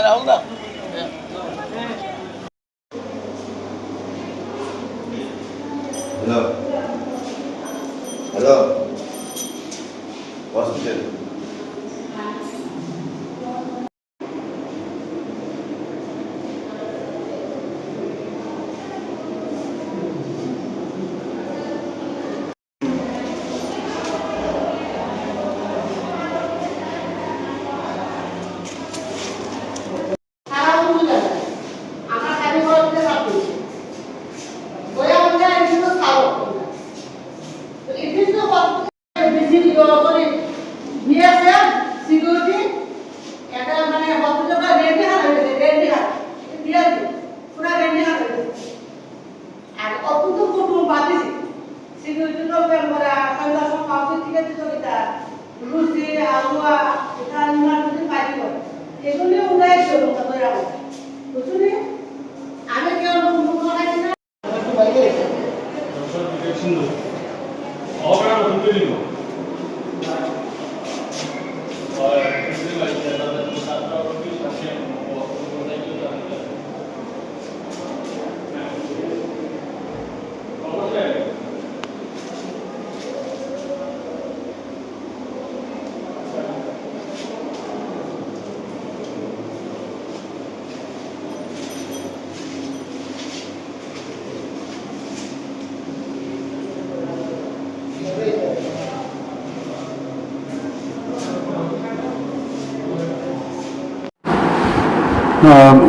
রাহুল দা hello hello hospital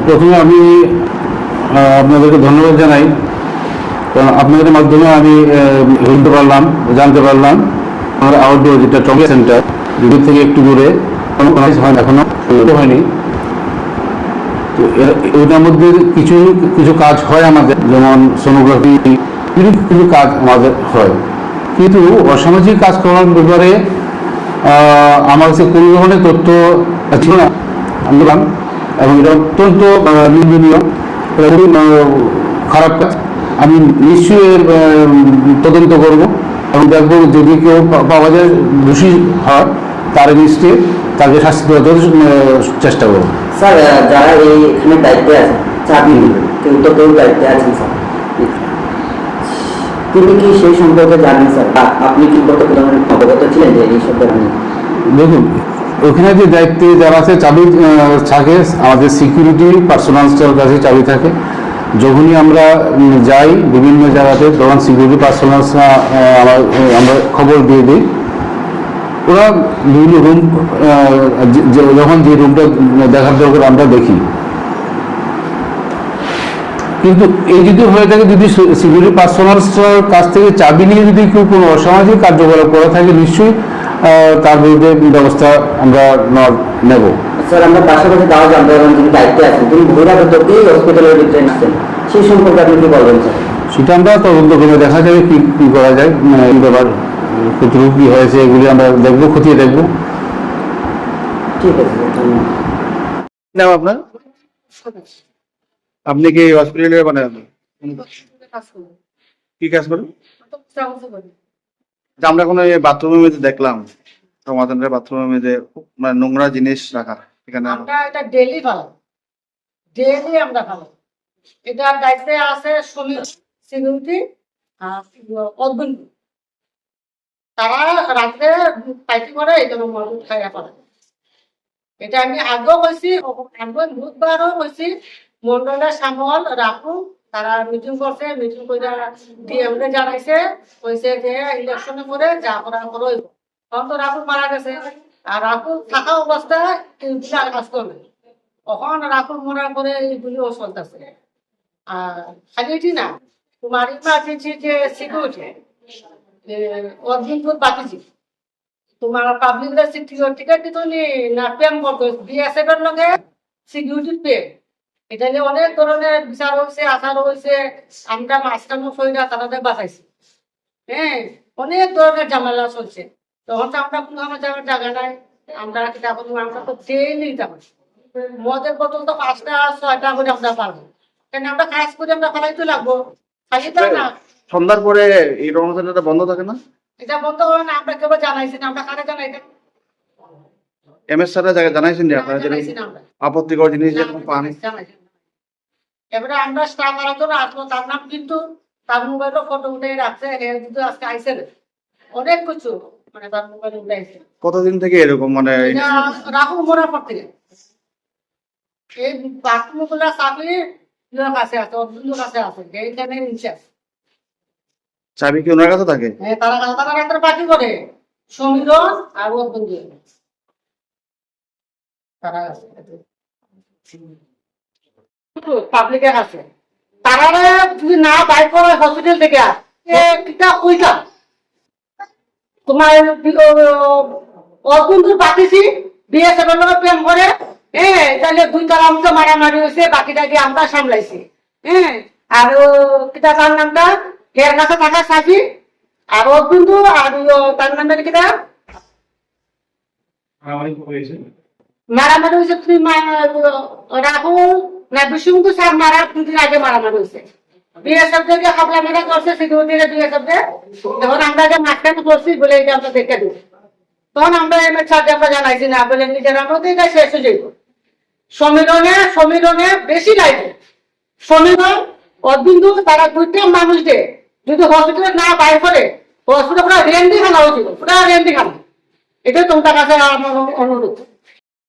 প্রথমে আমি আপনাদেরকে ধন্যবাদ জানাই, কারণ আপনাদের মাধ্যমে আমি জানতে পারলাম আমার আউটডোর যেটা ট্রমা সেন্টার দিল্লি থেকে একটু দূরে এখনো হয়নি। তো এটার মধ্যে কিছু কিছু কাজ হয় আমাদের, যেমন সোনোগ্রাফি, কিছু কাজ আমাদের হয়, কিন্তু অসামাজিক কাজ করার ব্যাপারে আমার কাছে কোনো ধরনের তথ্য ছিল না আন্দোলন, এবং এটা অত্যন্ত নিন্দনীয়, খারাপ কাজ। আমি নিশ্চয়ই এর তদন্ত করব এবং দেখবো যদি কেউ পাওয়া যায় দোষী হয় তার নিশ্চয়ই তাকে শাস্তি দেওয়ার চেষ্টা করবো। স্যার, যারা এখানে দায়িত্বে আছেন, চাকরি কেউ তো কেউ দায়িত্বে আছেন স্যার, তিনি কি সেই সম্পর্কে জানেন স্যার? আপনি কি অবগত ছিলেন যে এই সম্পর্কে? দেখুন, ওখানে যে দায়িত্বে যারা আছে চাবি থাকে, আমাদের সিকিউরিটি পার্সোনালসটার কাছে চাবি থাকে। যখনই আমরা যাই বিভিন্ন জায়গাতে, তখন সিকিউরিটি পার্সোনালসরা আমরা খবর দিয়ে দিই। ওরা বিভিন্ন রুম, যখন যে রুমটা দেখার দরকার আমরা দেখি। কিন্তু এই যদি হয়ে থাকে, যদি সিকিউরিটি পার্সোনালসটার কাছ থেকে চাবি নিয়ে যদি কেউ কোনো অসামাজিক কার্যকলাপ করে থাকে, নিশ্চয়ই তার বিরুদ্ধে ব্যবস্থা আমরা নেব। স্যার, আমরা পাশাপাশি তাও জানতে পারবেন যিনি দায়িত্বে আছেন, তিনি বহিরাগতকেই হসপিটালের ভিতরে আসছেন, সেই সম্পর্কে আপনি কি বলবেন স্যার? সেটা আমরা তদন্ত করে দেখা যাবে কি করা যায়, এই ব্যাপার কতটুকু কি হয়েছে এগুলি আমরা দেখবো, খতিয়ে দেখবো। ঠিক আছে স্যার, ধন্যবাদ। নাম আপনার? আপনি কি হসপিটালে কি কাজ করেন? আমরা কোনো বাথরুমের মধ্যে দেখলাম, আমাদের বাথরুমের মধ্যে মানে নোংরা জিনিস রাখা, এখানে আমরা এটা ডেইলি ভালো, ডেইলি আমরা ভালো। এটার দায়িত্বে আছে শ্রমিক, সিকিউরিটি, অদ্ভুত। তারা রাত্রে পাইটি করে এটা খাইয়া পড়ে। এটা আমি আগেও কইছি, বুধবারও কইছি, মন্ডলের সামল রাখু, তারা মিটিং করছে, মিটিং করে ডিএমকে জানাইছে, কইছে যে ইলেকশনের পরে যা করা করো। তখন তো রাহুল মারা গেছে, আর রাহুল থাকা অবস্থায় কাজ করবে। তখন রাহুল মরার পরে এইগুলিও চলতেছে। আর খালি এটি না, তোমার ইমার্জেন্সি যে সিকিউরিটি অর্জুনপুর বাতিজি, তোমার পাবলিক টিকেট দিত না প্রেম করতো বিএসএফ এর লগে সিকিউরিটি প্রেম। এটা নিয়ে অনেক ধরনের বিচার হয়েছে, আচার হয়েছে, আমরা মাঝখানো সইরা তাদের বাঁচাইছি। হ্যাঁ, অনেক ধরনের ঝামেলা চলছে। তখন তো আমরা কোনো আমার যাওয়ার জায়গা নাই, আমরা আমরা তো ডেইলি যাবো। মদের বোতল তো 5টা 6টা করে আমরা পারবো, কেন আমরা কাজ করে আমরা ফেলাইতে লাগবো, খালি তা না। সন্ধ্যার পরে এই রমজানটা বন্ধ থাকে না? এটা বন্ধ করে না, আমরা কেউ জানাইছি না, আমরা কারে জানাইতাম? এমএস স্যাররা জানাইছেন যে আপনারা যেরকম জানাইছি না আমরা। আপত্তিকর জিনিস যেরকম পান। জানাইছি না। এবারে আমরা স্টাফ আলোচনা আসলো, তার নাম কিন্তু তার মোবাইলও ফটো উঠে রাখছে, কিন্তু আজকে আইসে না। অনেক কিছু মানে তার মোবাইল উঠাইছে। কতদিন থেকে এরকম মানে এটা রাহুল মোড়ার পর থেকে এই বাথরুমগুলো চাবি লোক আছে লোক আছে এইখানে নিচে আছে। চাবি কি ওনার কাছে থাকে? হ্যাঁ, তারা রাত্রে পার্টি করে সমীরন আর ওর বন্ধু তারা আছে পাবলিকের আছে। তারা যদি না বাইর করে হসপিটাল থেকে ওইটা তোমার অর্জুন পাঠিয়েছি বিএসএফ এর লোক প্রেম করে, হ্যাঁ, তাহলে 2 তারা মতো মারামারি হয়েছে, বাকিটাকে আমরা সামলাইছি। হ্যাঁ, আর কিতা তার নামটা হের কাছে থাকা সাথী আর অর্জুন আর তার নামটা কিতা মারামারি হয়েছে। তুমি রাহুল না বিষ্ণু স্যার মারা 2 দিন আগে মারামারি হয়েছে। বিএসএফ থেকে হামলা মেরা করছে, সিকিউরিটি বিএসএফ যখন আমরা যে মাঝখানে করছি বলে এটা আমরা দেখে দিই, তখন আমরা এমএস স্যারকে আমরা জানাইছি না, বলে নিজের মধ্যে এটা শেষ হয়ে যাইব। সমীরনে বেশি লাগবে। সমীরন অবিন্দু তারা 2টা মানুষদের যদি হসপিটালে না বাইর করে হসপিটাল পুরো রেন্ডি খানা হয়েছিল, পুরো রেন্ডি খানা। এটা তোমার কাছে আমার অনুরোধ।